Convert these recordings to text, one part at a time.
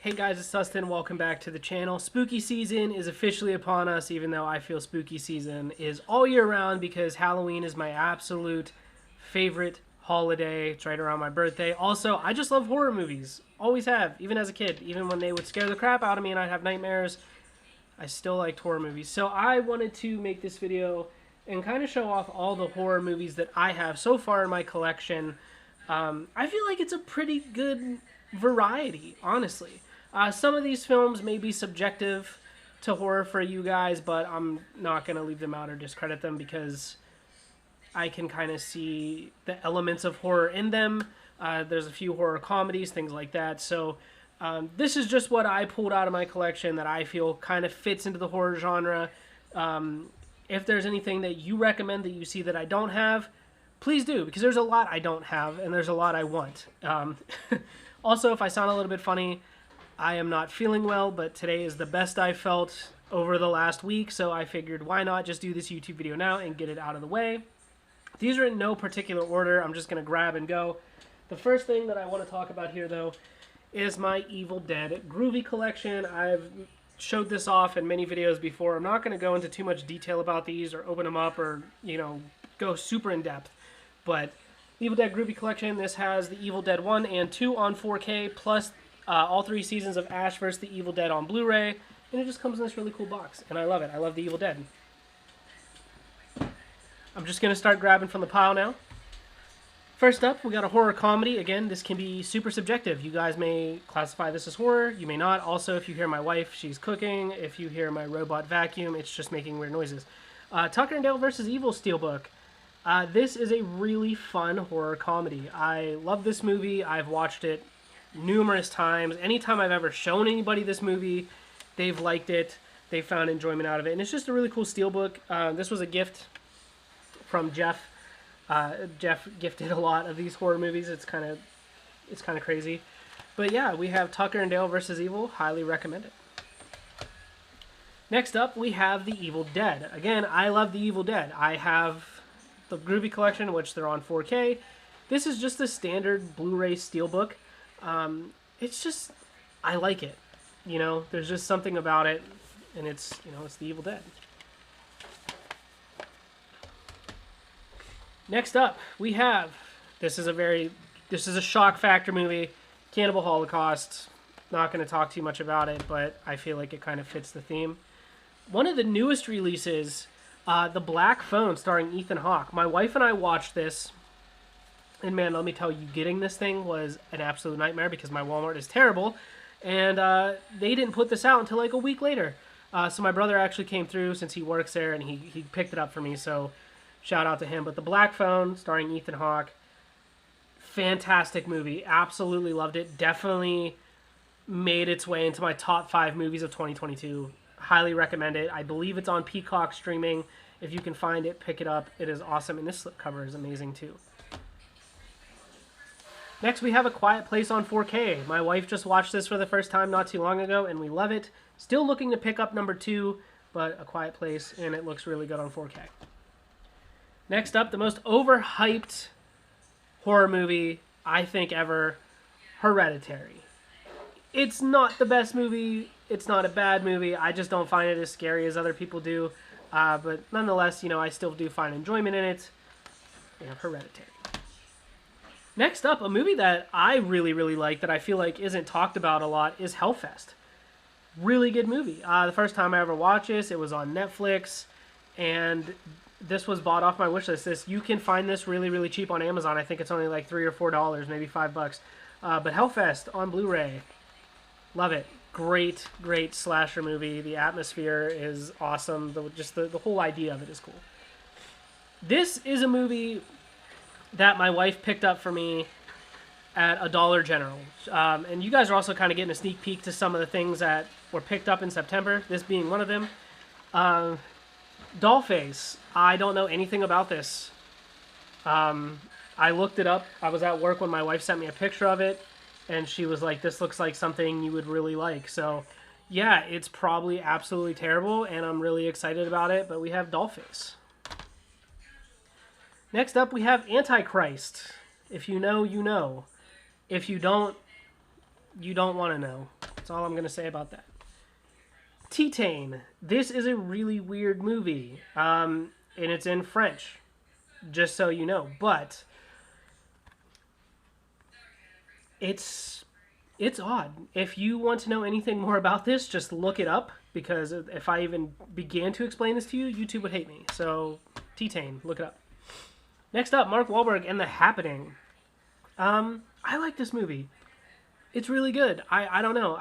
Hey guys, it's Dustin. Welcome back to the channel. Spooky season is officially upon us, even though I feel spooky season is all year round because Halloween is my absolute favorite holiday. It's right around my birthday. Also, I just love horror movies. Always have, even as a kid. Even when they would scare the crap out of me and I'd have nightmares, I still liked horror movies. So I wanted to make this video and kind of show off all the horror movies that I have so far in my collection. I feel like it's a pretty good variety, honestly. Some of these films may be subjective to horror for you guys, but I'm not going to leave them out or discredit them because I can kind of see the elements of horror in them. There's a few horror comedies, things like that. So this is just what I pulled out of my collection that I feel kind of fits into the horror genre. If there's anything that you recommend that you see that I don't have, please do, because there's a lot I don't have and there's a lot I want. Also, if I sound a little bit funny, I am not feeling well, but today is the best I've felt over the last week, so I figured why not just do this YouTube video now and get it out of the way. These are in no particular order. I'm just going to grab and go. The first thing that I want to talk about here, though, is my Evil Dead Groovy collection. I've showed this off in many videos before. I'm not going to go into too much detail about these or open them up or, you know, go super in depth, but Evil Dead Groovy collection, this has the Evil Dead 1 and 2 on 4K, plus all 3 seasons of Ash vs. the Evil Dead on Blu-ray, and it just comes in this really cool box, and I love it. I love the Evil Dead. I'm just going to start grabbing from the pile now. First up, we got a horror comedy. Again, this can be super subjective. You guys may classify this as horror, you may not. Also, if you hear my wife, she's cooking. If you hear my robot vacuum, it's just making weird noises. Tucker and Dale vs. Evil Steelbook. This is a really fun horror comedy. I love this movie. I've watched it numerous times. Anytime I've ever shown anybody this movie, they've liked it. They found enjoyment out of it. And it's just a really cool steelbook. This was a gift from Jeff. Jeff gifted a lot of these horror movies. It's kind of crazy. But yeah, we have Tucker and Dale vs. Evil. Highly recommend it. Next up, we have The Evil Dead. Again, I love The Evil Dead. I have the Groovy collection, which they're on 4K. This is just a standard Blu-ray steelbook. It's just, I like it. You know, there's just something about it, and it's, you know, it's The Evil Dead. Next up, we have, this is a shock factor movie, Cannibal Holocaust. Not going to talk too much about it, but I feel like it kind of fits the theme. One of the newest releases, The Black Phone, starring Ethan Hawke. My wife and I watched this. And man, let me tell you, getting this thing was an absolute nightmare because my Walmart is terrible. And they didn't put this out until like a week later. So my brother actually came through since he works there and he picked it up for me. So shout out to him. But The Black Phone, starring Ethan Hawke. Fantastic movie. Absolutely loved it. Definitely made its way into my top 5 movies of 2022. Highly recommend it. I believe it's on Peacock streaming. If you can find it, pick it up. It is awesome. And this slipcover is amazing too. Next, we have A Quiet Place on 4K. My wife just watched this for the first time not too long ago, and we love it. Still looking to pick up number 2, but A Quiet Place, and it looks really good on 4K. Next up, the most overhyped horror movie, I think, ever, Hereditary. It's not the best movie. It's not a bad movie. I just don't find it as scary as other people do. But nonetheless, you know, I still do find enjoyment in it. We have Hereditary. Next up, a movie that I really, really like that I feel like isn't talked about a lot is Hellfest. Really good movie. The first time I ever watched this, it was on Netflix, and this was bought off my wishlist. You can find this really, really cheap on Amazon. I think it's only like $3 or $4, maybe $5. But Hellfest on Blu-ray, love it. Great, great slasher movie. The atmosphere is awesome. The whole idea of it is cool. This is a movie that my wife picked up for me at a Dollar General. And you guys are also kind of getting a sneak peek to some of the things that were picked up in September, this being one of them. Dollface. I don't know anything about this. I looked it up. I was at work when my wife sent me a picture of it, and she was like, this looks like something you would really like. So, yeah, it's probably absolutely terrible, and I'm really excited about it, but we have Dollface. Next up, we have AntiChrist. If you know, you know. If you don't, you don't want to know. That's all I'm going to say about that. Titan. This is a really weird movie. And it's in French, just so you know. But it's odd. If you want to know anything more about this, just look it up. Because if I even began to explain this to you, YouTube would hate me. So, Titan. Look it up. Next up, Mark Wahlberg and The Happening. I like this movie. It's really good. I don't know.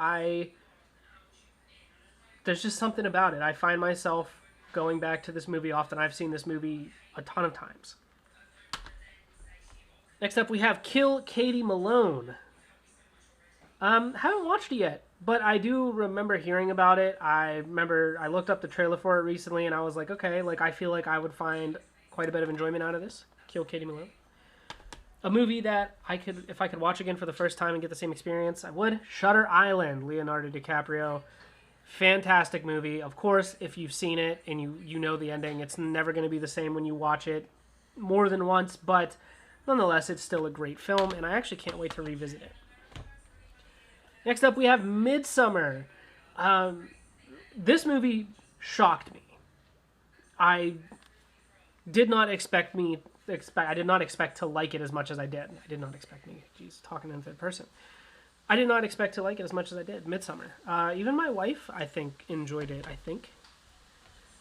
There's just something about it. I find myself going back to this movie often. I've seen this movie a ton of times. Next up, we have Kill Katie Malone. Haven't watched it yet, but I do remember hearing about it. I remember I looked up the trailer for it recently, and I was like, okay, like I feel like I would find quite a bit of enjoyment out of this. Kill Katie Malone. A movie that if I could watch again for the first time and get the same experience, I would. Shutter Island, Leonardo DiCaprio. Fantastic movie. Of course, if you've seen it and you know the ending, it's never going to be the same when you watch it more than once, but nonetheless, it's still a great film, and I actually can't wait to revisit it. Next up, we have Midsommar. This movie shocked me. I did not expect to like it as much as I did. I did not expect me. Jeez, talking in third person. I did not expect to like it as much as I did. Midsommar. Even my wife, I think, enjoyed it.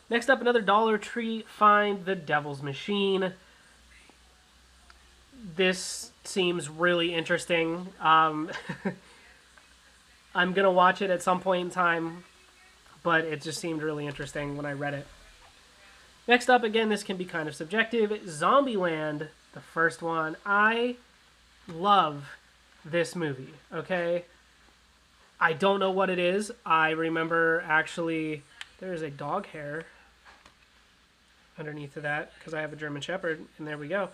Next up, another Dollar Tree find, The Devil's Machine. This seems really interesting. I'm going to watch it at some point in time, but it just seemed really interesting when I read it. Next up, again, this can be kind of subjective. Zombieland, the first one. I love this movie, okay? I don't know what it is. I remember actually, there's a dog hair underneath of that because I have a German Shepherd, and there we go.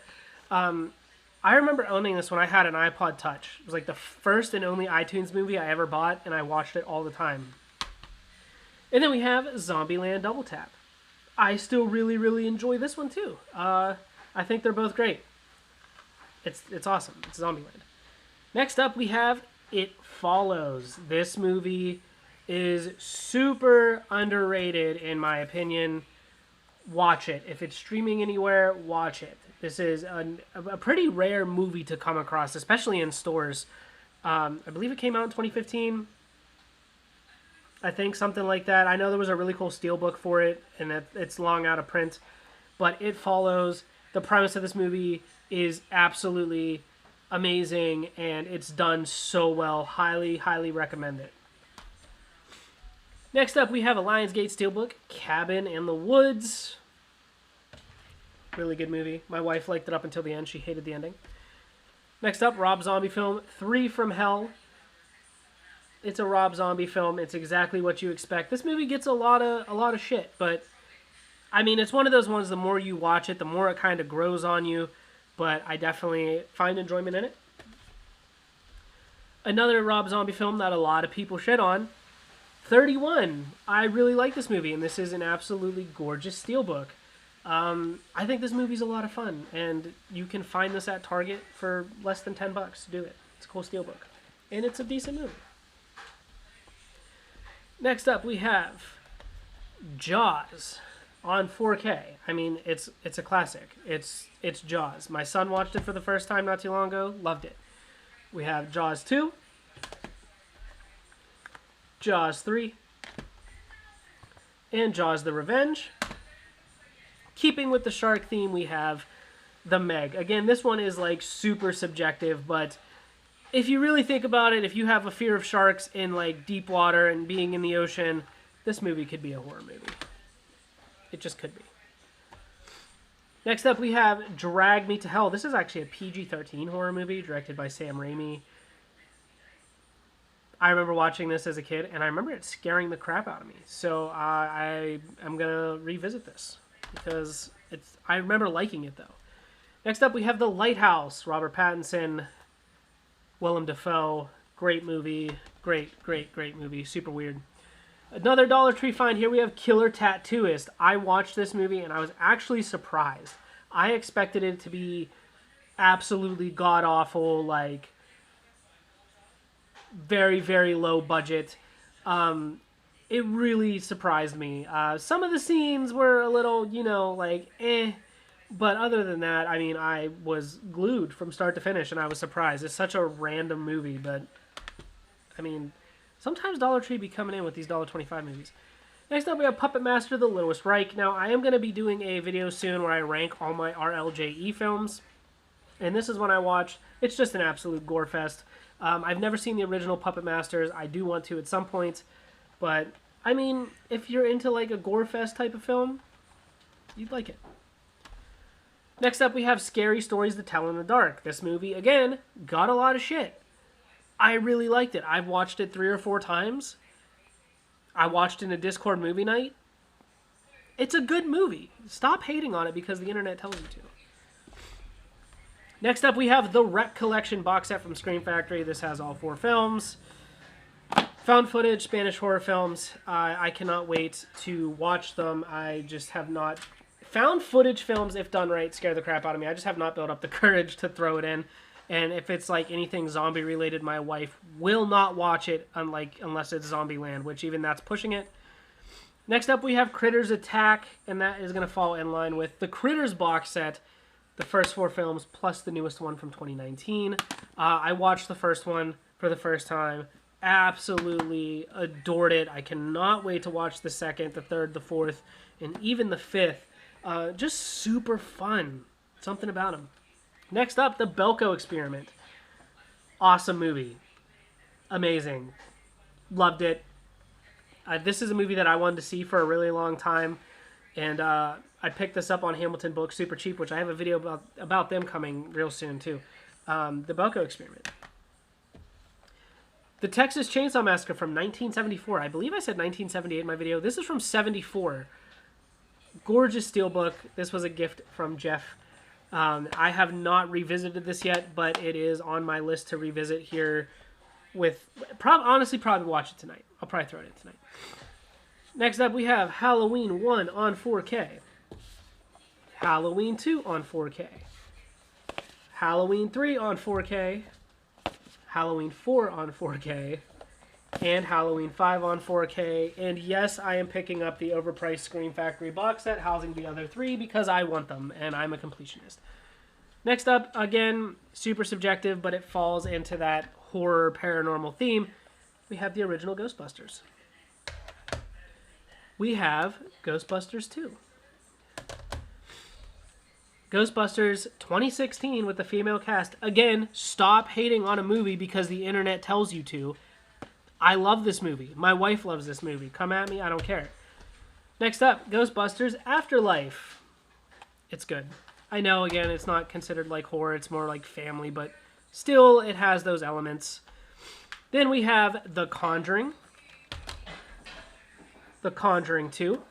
I remember owning this when I had an iPod Touch. It was like the first and only iTunes movie I ever bought, and I watched it all the time. And then we have Zombieland Double Tap. I still really, really enjoy this one too. I think they're both great. It's awesome. It's Zombieland. Next up, we have It Follows. This movie is super underrated in my opinion. Watch it. If it's streaming anywhere, watch it. This is a pretty rare movie to come across, especially in stores. I believe it came out in 2015. I think something like that. I know there was a really cool Steelbook for it, and it's long out of print. But It Follows. The premise of this movie is absolutely amazing, and it's done so well. Highly, highly recommend it. Next up, we have a Lionsgate Steelbook, Cabin in the Woods. Really good movie. My wife liked it up until the end. She hated the ending. Next up, Rob Zombie film, 3 from Hell. It's a Rob Zombie film. It's exactly what you expect. This movie gets a lot of shit, but I mean, it's one of those ones, the more you watch it, the more it kind of grows on you, but I definitely find enjoyment in it. Another Rob Zombie film that a lot of people shit on, 31. I really like this movie, and this is an absolutely gorgeous Steelbook. I think this movie's a lot of fun, and you can find this at Target for less than $10 to do it. It's a cool Steelbook, and it's a decent movie. Next up, we have Jaws on 4K. I mean, it's a classic. It's Jaws. My son watched it for the first time not too long ago. Loved it. We have Jaws 2, Jaws 3, and Jaws the Revenge. Keeping with the shark theme, we have The Meg. Again, this one is like super subjective, but if you really think about it, if you have a fear of sharks in like deep water and being in the ocean, this movie could be a horror movie. It just could be. Next up, we have Drag Me to Hell. This is actually a PG-13 horror movie directed by Sam Raimi. I remember watching this as a kid, and I remember it scaring the crap out of me. So I am going to revisit this because I remember liking it, though. Next up, we have The Lighthouse. Robert Pattinson, Willem Dafoe. Great movie. Great movie. Super weird. Another Dollar Tree find. Here we have Killer Tattooist. I watched this movie, and I was actually surprised. I expected it to be absolutely god-awful, like very, very low budget. It really surprised me. Some of the scenes were a little, you know, like, eh. But other than that, I mean, I was glued from start to finish, and I was surprised. It's such a random movie, but, I mean, sometimes Dollar Tree be coming in with these $1.25 movies. Next up, we have Puppet Master: The Littlest Reich. Now, I am going to be doing a video soon where I rank all my RLJE films, and this is one I watched. It's just an absolute gore fest. I've never seen the original Puppet Masters. I do want to at some point, but I mean, if you're into like a gore fest type of film, you'd like it. Next up, we have Scary Stories to Tell in the Dark. This movie, again, got a lot of shit. I really liked it. I've watched it 3 or 4 times. I watched it in a Discord movie night. It's a good movie. Stop hating on it because the internet tells you to. Next up, we have the Wreck Collection box set from Scream Factory. This has all 4 films. Found footage, Spanish horror films. I cannot wait to watch them. I just have not... Found footage films, if done right, scare the crap out of me. I just have not built up the courage to throw it in. And if it's like anything zombie related, my wife will not watch it unless it's Zombieland, which even that's pushing it. Next up, we have Critters Attack, and that is going to fall in line with the Critters box set, the first 4 films, plus the newest one from 2019. I watched the first one for the first time. Absolutely adored it. I cannot wait to watch the second, the third, the fourth, and even the fifth. Just super fun. Something about them. Next up, the Bellco Experiment. Awesome movie. Amazing. Loved it. This is a movie that I wanted to see for a really long time. And I picked this up on Hamilton Books super cheap, which I have a video about them coming real soon too. The Bellco Experiment. The Texas Chainsaw Massacre from 1974. I believe I said 1978 in my video. This is from 74. Gorgeous steelbook. This was a gift from Jeff. I have not revisited this yet, but it is on my list to revisit here with... honestly, probably watch it tonight. I'll probably throw it in tonight. Next up, we have Halloween 1 on 4K. Halloween 2 on 4K. Halloween 3 on 4K. Halloween 4 on 4K, and Halloween 5 on 4K, and yes, I am picking up the overpriced Scream Factory box set housing the other 3 because I want them, and I'm a completionist. Next up, again, super subjective, but it falls into that horror paranormal theme. We have the original Ghostbusters. We have Ghostbusters 2. Ghostbusters 2016 with the female cast. Again, stop hating on a movie because the internet tells you to. I love this movie. My wife loves this movie. Come at me, I don't care. Next up, Ghostbusters Afterlife. It's good. I know, again, it's not considered like horror. It's more like family, but still, it has those elements. Then we have The Conjuring. The Conjuring 2.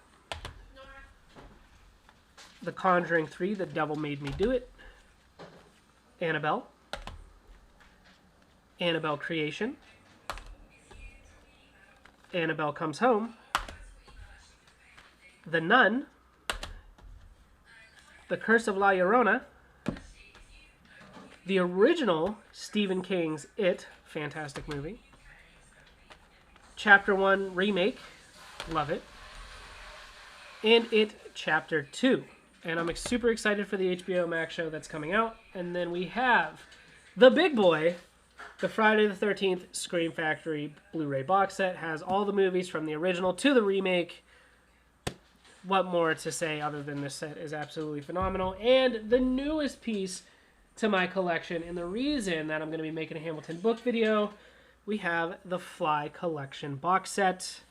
The Conjuring 3, The Devil Made Me Do It. Annabelle. Annabelle Creation. Annabelle Comes Home. The Nun. The Curse of La Llorona. The original Stephen King's It, fantastic movie. Chapter 1 remake, love it. And It Chapter 2. And I'm super excited for the HBO Max show that's coming out. And then we have the big boy, the Friday the 13th Scream Factory Blu-ray box set. Has all the movies from the original to the remake. What more to say other than this set is absolutely phenomenal. And the newest piece to my collection, and the reason that I'm going to be making a Hamilton book video, we have the Fly Collection box set.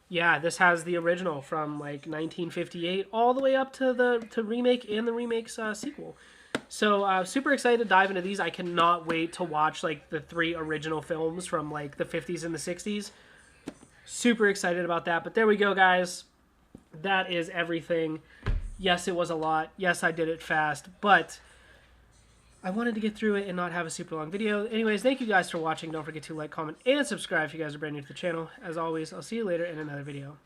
Yeah, this has the original from like 1958 all the way up to the remake and the remake's sequel. So super excited to dive into these. I cannot wait to watch like the 3 original films from like the 50s and the 60s. Super excited about that. But there we go, guys. That is everything. Yes, it was a lot. Yes, I did it fast. But I wanted to get through it and not have a super long video. Anyways, thank you guys for watching. Don't forget to like, comment, and subscribe if you guys are brand new to the channel. As always, I'll see you later in another video.